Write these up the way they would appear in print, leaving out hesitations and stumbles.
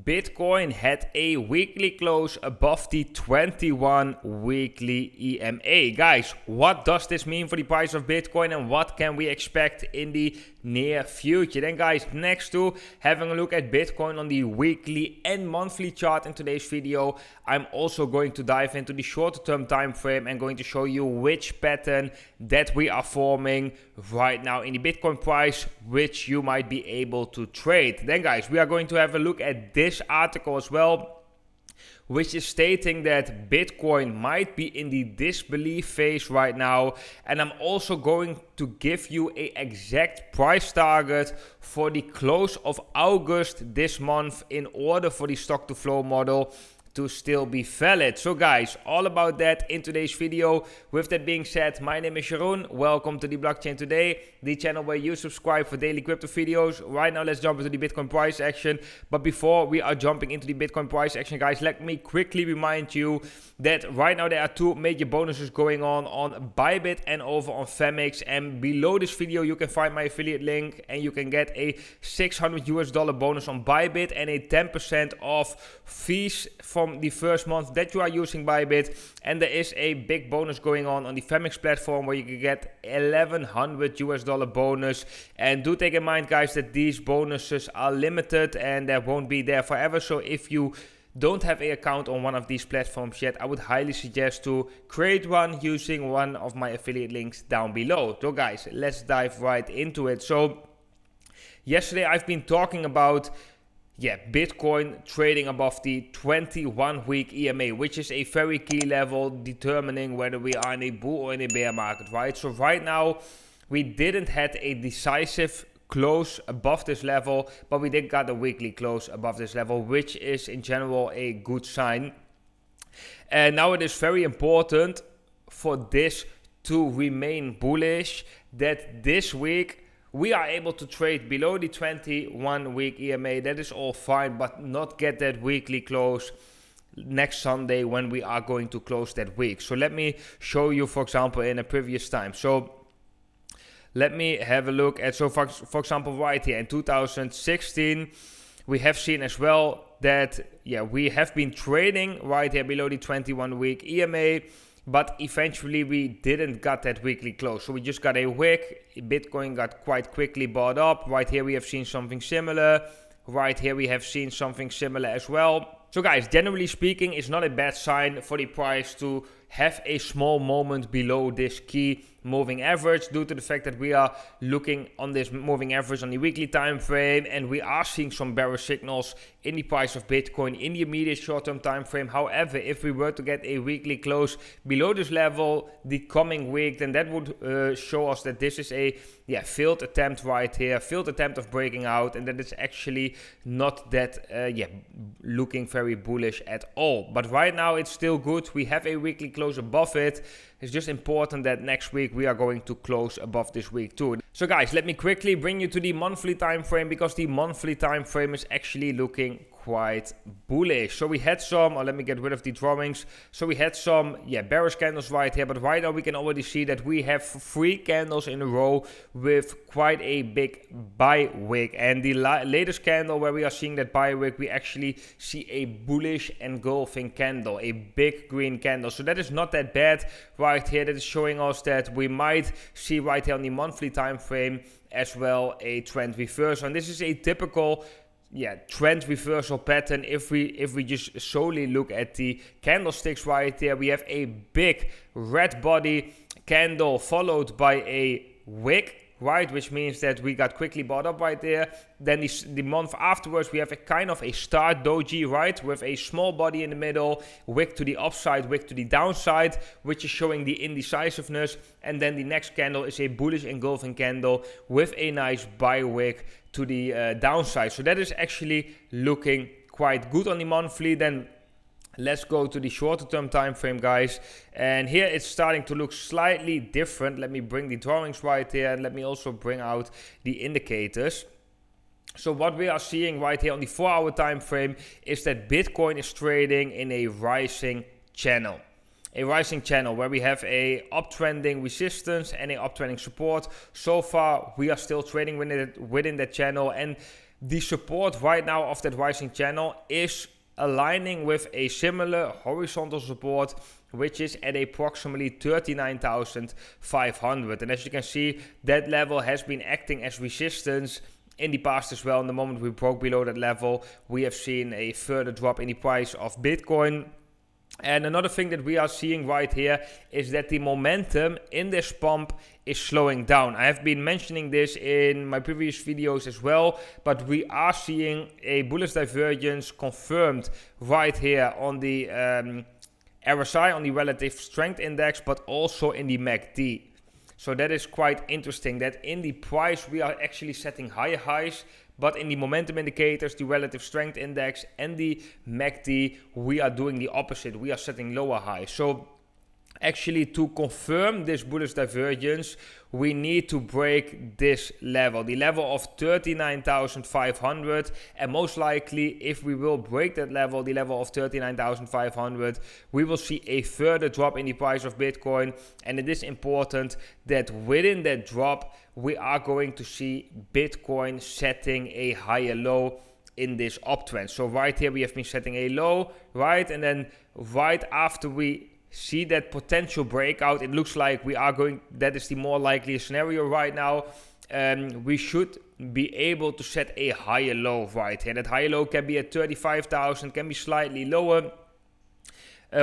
Bitcoin had a weekly close above the 21 weekly EMA. Guys, what does this mean for the price of Bitcoin and what can we expect in the near future? Then guys, next to having a look at Bitcoin on the weekly and monthly chart in today's video, I'm also going to dive into the shorter term time frame and going to show you which pattern that we are forming right now in the Bitcoin price, which you might be able to trade. Then guys, we are going to have a look at this article as well, which is stating that Bitcoin might be in the disbelief phase right now. And I'm also going to give you an exact price target for the close of August this month in order for the stock to flow model to still be valid. So guys, all about that in today's video. With that being said, my name is Jeroen. Welcome to the Blockchain Today, the channel where you subscribe for daily crypto videos. Right now, let's jump into the Bitcoin price action. But before we are jumping into the Bitcoin price action, guys, let me quickly remind you that right now there are two major bonuses going on Bybit and over on Femix. And below this video, you can find my affiliate link and you can get a $600 bonus on Bybit and a 10% off fees from the first month that you are using Bybit. And there is a big bonus going on the Femix platform where you can get $1,100 bonus. And do take in mind, guys, that these bonuses are limited and they won't be there forever. So if you don't have an account on one of these platforms yet, I would highly suggest to create one using one of my affiliate links down below. So guys, let's dive right into it. So yesterday I've been talking about Bitcoin trading above the 21-week EMA, which is a very key level determining whether we are in a bull or in a bear market, right? So right now, we didn't have a decisive close above this level, but we did got a weekly close above this level, which is in general a good sign. And now it is very important for this to remain bullish, that this week we are able to trade below the 21-week EMA. That is all fine, but not get that weekly close next Sunday when we are going to close that week. So let me show you, for example, in a previous time. So let me have a look at, so for example, right here in 2016, we have seen as well that, we have been trading right here below the 21-week EMA. But eventually we didn't got that weekly close. So we just got a wick. Bitcoin got quite quickly bought up. Right here we have seen something similar. Right here we have seen something similar as well. So guys, generally speaking, it's not a bad sign for the price to have a small moment below this key moving average, due to the fact that we are looking on this moving average on the weekly time frame, and we are seeing some bearish signals in the price of Bitcoin in the immediate short-term time frame. However, if we were to get a weekly close below this level the coming week, then that would show us that this is a failed attempt right here, failed attempt of breaking out, and that it's actually not that looking very bullish at all. But right now it's still good. We have a weekly close above it. It's just important that next week we are going to close above this week too. So guys, let me quickly bring you to the monthly time frame, because the monthly time frame is actually looking quite bullish. So we had some, let me get rid of the drawings. So we had some bearish candles right here, but right now we can already see that we have 3 candles in a row with quite a big buy wick. And the latest candle where we are seeing that buy wick, we actually see a bullish engulfing candle, a big green candle. So that is not that bad right here. That is showing us that we might see right here on the monthly time frame as well a trend reversal. And this is a typical trend reversal pattern. If we just solely look at the candlesticks right there, we have a big red body candle followed by a wick, right, which means that we got quickly bought up right there. Then the month afterwards, we have a kind of a star doji, right, with a small body in the middle, wick to the upside, wick to the downside, which is showing the indecisiveness. And then the next candle is a bullish engulfing candle with a nice buy wick to the downside. So that is actually looking quite good on the monthly. Then let's go to the shorter term time frame, guys, and here it's starting to look slightly different. Let me bring the drawings right here, and let me also bring out the indicators. So what we are seeing right here on the 4-hour time frame is that Bitcoin is trading in a rising channel. A rising channel where we have a uptrending resistance and a uptrending support. So far we are still trading within that channel, and the support right now of that rising channel is aligning with a similar horizontal support, which is at approximately 39,500. And as you can see, that level has been acting as resistance in the past as well. And the moment we broke below that level, we have seen a further drop in the price of Bitcoin. And another thing that we are seeing right here is that the momentum in this pump is slowing down. I have been mentioning this in my previous videos as well, but we are seeing a bullish divergence confirmed right here on the RSI, on the relative strength index, but also in the MACD. So that is quite interesting that in the price we are actually setting higher highs, but in the momentum indicators, the relative strength index and the MACD, we are doing the opposite. We are setting lower highs. So actually, to confirm this bullish divergence, we need to break this level, the level of 39,500. And most likely, if we will break that level, the level of 39,500, we will see a further drop in the price of Bitcoin. And it is important that within that drop, we are going to see Bitcoin setting a higher low in this uptrend. So right here, we have been setting a low, right? And then right after we see that potential breakout, it looks like we are going, that is the more likely scenario right now. We should be able to set a higher low right here. That higher low can be at 35,000, can be slightly lower.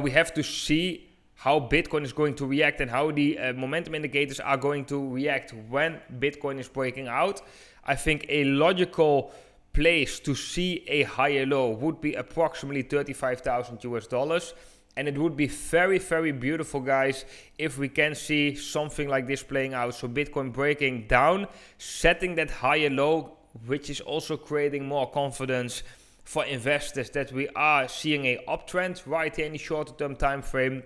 We have to see how Bitcoin is going to react and how the momentum indicators are going to react when Bitcoin is breaking out. I think a logical place to see a higher low would be approximately $35,000. And it would be very, very beautiful, guys, if we can see something like this playing out. So Bitcoin breaking down, setting that higher low, which is also creating more confidence for investors that we are seeing a uptrend right here in the shorter term time frame.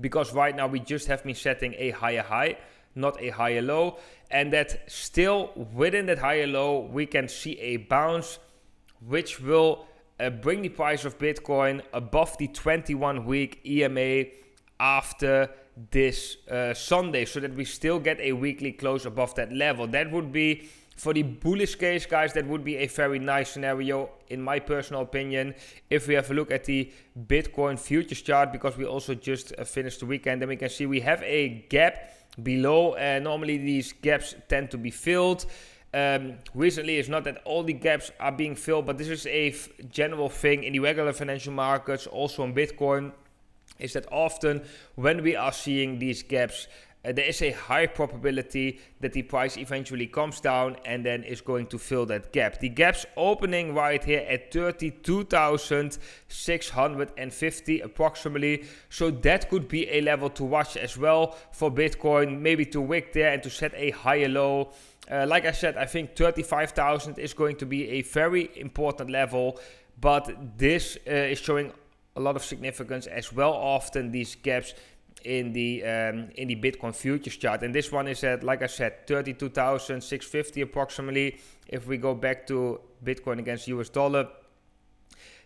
Because right now we just have been setting a higher high, not a higher low. And that still within that higher low, we can see a bounce, which will bring the price of Bitcoin above the 21-week EMA after this Sunday, so that we still get a weekly close above that level. That would be, for the bullish case, guys, that would be a very nice scenario, in my personal opinion. If we have a look at the Bitcoin futures chart, because we also just finished the weekend, then we can see we have a gap below. Normally these gaps tend to be filled. Recently, it's not that all the gaps are being filled, but this is a general thing in the regular financial markets, also in Bitcoin, is that often when we are seeing these gaps, there is a high probability that the price eventually comes down and then is going to fill that gap. The gap's opening right here at 32,650 approximately. So that could be a level to watch as well for Bitcoin, maybe to wick there and to set a higher low. Like I said, I think 35,000 is going to be a very important level, but this is showing a lot of significance as well. Often these gaps in the Bitcoin futures chart, and this one is at, like I said, 32,650 approximately. If we go back to Bitcoin against US dollar,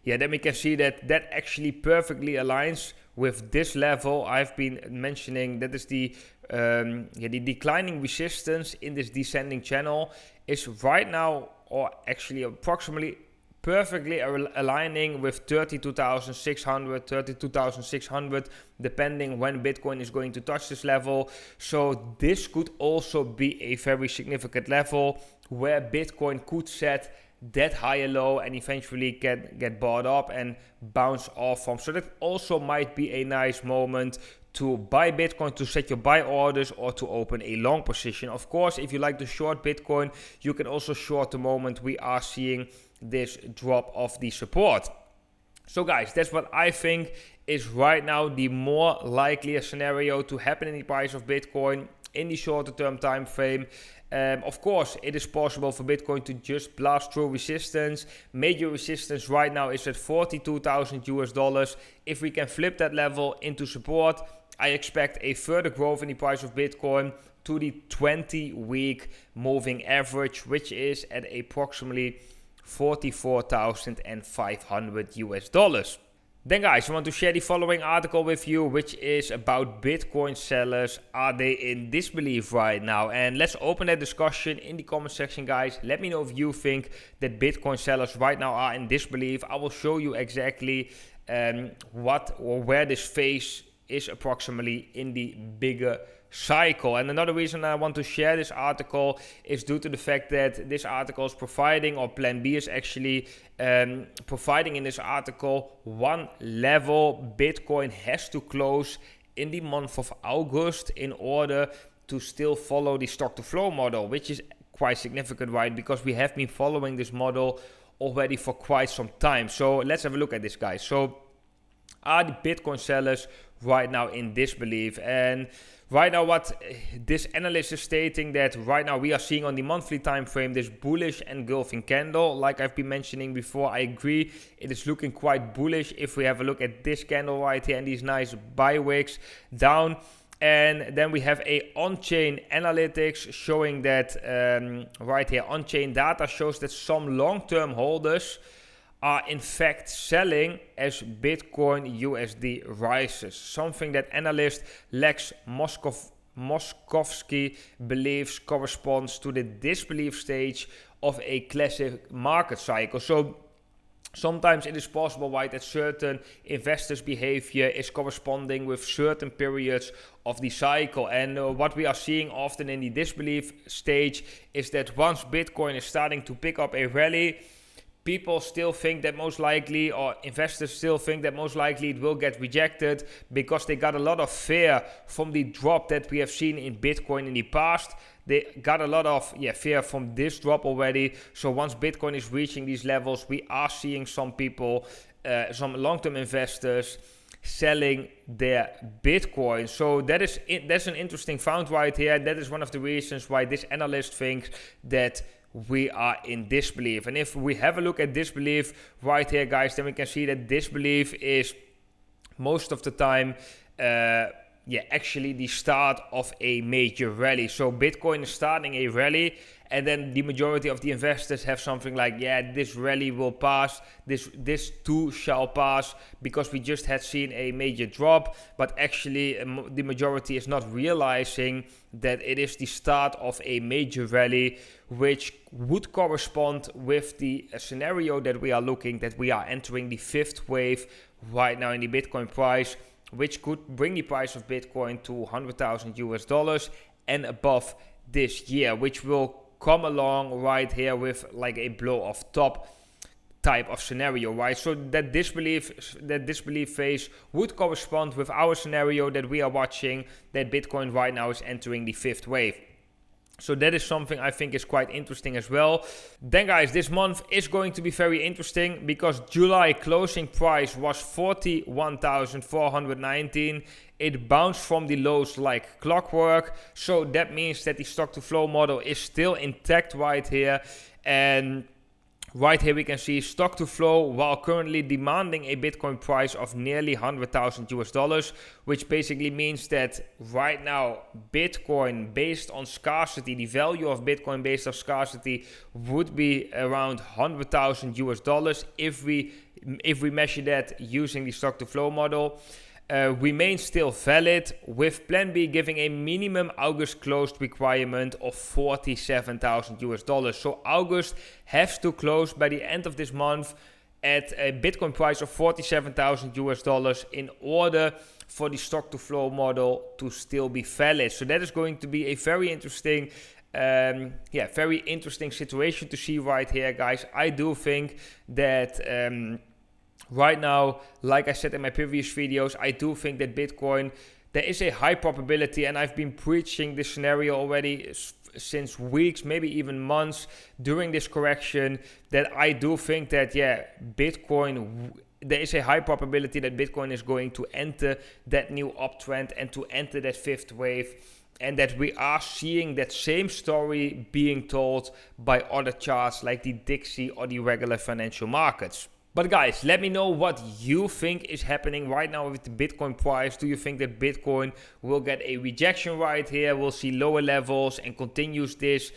yeah, then we can see that that actually perfectly aligns with this level I've been mentioning. That is the declining resistance in this descending channel is right now, or actually approximately perfectly aligning with 32,600, depending when Bitcoin is going to touch this level. So this could also be a very significant level where Bitcoin could set that higher low and eventually get bought up and bounce off from. So that also might be a nice moment to buy Bitcoin, to set your buy orders, or to open a long position. Of course, if you like to short Bitcoin, you can also short the moment we are seeing this drop of the support. So guys, that's what I think is right now the more likely scenario to happen in the price of Bitcoin in the shorter term time frame. Of course, it is possible for Bitcoin to just blast through resistance. Major resistance right now is at $42,000. If we can flip that level into support, I expect a further growth in the price of Bitcoin to the 20-week moving average, which is at approximately $44,500. Then guys, I want to share the following article with you, which is about Bitcoin sellers. Are they in disbelief right now? And let's open that discussion in the comment section, guys. Let me know if you think that Bitcoin sellers right now are in disbelief. I will show you exactly what or where this phase is approximately in the bigger cycle. And another reason I want to share this article is due to the fact that this article is providing, or Plan B is actually providing in this article, one level Bitcoin has to close in the month of August in order to still follow the stock to flow model, which is quite significant, right? Because we have been following this model already for quite some time. So let's have a look at this, guys. So are the Bitcoin sellers right now in disbelief? And right now what this analyst is stating, that right now we are seeing on the monthly time frame this bullish engulfing candle. Like I've been mentioning before, I agree, it is looking quite bullish if we have a look at this candle right here and these nice buy wicks down. And then we have a on-chain analytics showing that right here, on-chain data shows that some long-term holders are in fact selling as Bitcoin USD rises. Something that analyst Lex Moskovsky believes corresponds to the disbelief stage of a classic market cycle. So sometimes it is possible, right, that certain investors' behavior is corresponding with certain periods of the cycle. And what we are seeing often in the disbelief stage is that once Bitcoin is starting to pick up a rally, people still think that most likely, or investors still think that most likely it will get rejected because they got a lot of fear from the drop that we have seen in Bitcoin in the past. They got a lot of fear from this drop already. So once Bitcoin is reaching these levels, we are seeing some people, some long-term investors, selling their Bitcoin. So that's an interesting found right here. That is one of the reasons why this analyst thinks that we are in disbelief. And if we have a look at disbelief right here, guys, then we can see that disbelief is most of the time actually the start of a major rally. So Bitcoin is starting a rally, and then the majority of the investors have something like, this rally will pass, this too shall pass, because we just had seen a major drop. But actually the majority is not realizing that it is the start of a major rally, which would correspond with the scenario that we are entering the fifth wave right now in the Bitcoin price, which could bring the price of Bitcoin to $100,000 and above this year, which will come along right here with like a blow off top type of scenario, right? So that disbelief phase would correspond with our scenario that we are watching, that Bitcoin right now is entering the fifth wave. So that is something I think is quite interesting as well. Then guys, this month is going to be very interesting because July closing price was 41,419. It bounced from the lows like clockwork. So that means that the stock to flow model is still intact right here. And right here we can see stock to flow while currently demanding a Bitcoin price of nearly $100,000, which basically means that right now Bitcoin based on scarcity, the value of Bitcoin based on scarcity would be around $100,000 if we measure that using the stock to flow model. Remains still valid, with Plan B giving a minimum August closed requirement of $47,000. So August has to close by the end of this month at a Bitcoin price of $47,000 in order for the stock to flow model to still be valid. So that is going to be a very interesting situation to see right here, guys. I do think that right now, like I said in my previous videos, I do think that Bitcoin, there is a high probability, and I've been preaching this scenario already since weeks, maybe even months during this correction, that I do think that, Bitcoin, there is a high probability that Bitcoin is going to enter that new uptrend and to enter that fifth wave. And that we are seeing that same story being told by other charts like the Dixie or the regular financial markets. But guys, let me know what you think is happening right now with the Bitcoin price. Do you think that Bitcoin will get a rejection right here? We'll see lower levels and continues this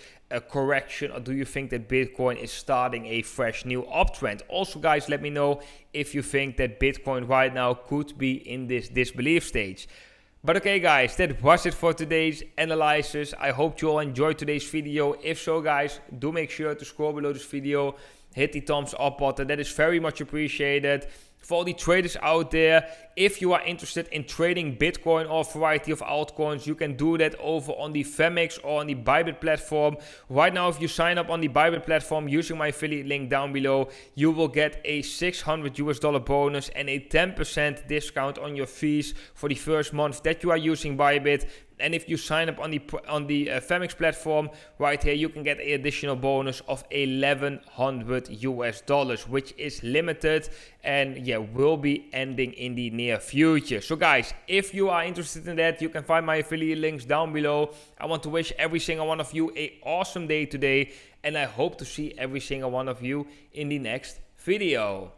correction, or do you think that Bitcoin is starting a fresh new uptrend? Also guys, let me know if you think that Bitcoin right now could be in this disbelief stage. But okay guys, that was it for today's analysis. I hope you all enjoyed today's video. If so guys, do make sure to scroll below this video, hit the thumbs up button, that is very much appreciated. For all the traders out there, if you are interested in trading Bitcoin or a variety of altcoins, you can do that over on the Femix or on the Bybit platform. Right now, if you sign up on the Bybit platform using my affiliate link down below, you will get a $600 bonus and a 10% discount on your fees for the first month that you are using Bybit. And if you sign up on the Femix platform, right here, you can get an additional bonus of $1,100, which is limited and yeah, will be ending in the near future. So guys, if you are interested in that, you can find my affiliate links down below. I want to wish every single one of you an awesome day today, and I hope to see every single one of you in the next video.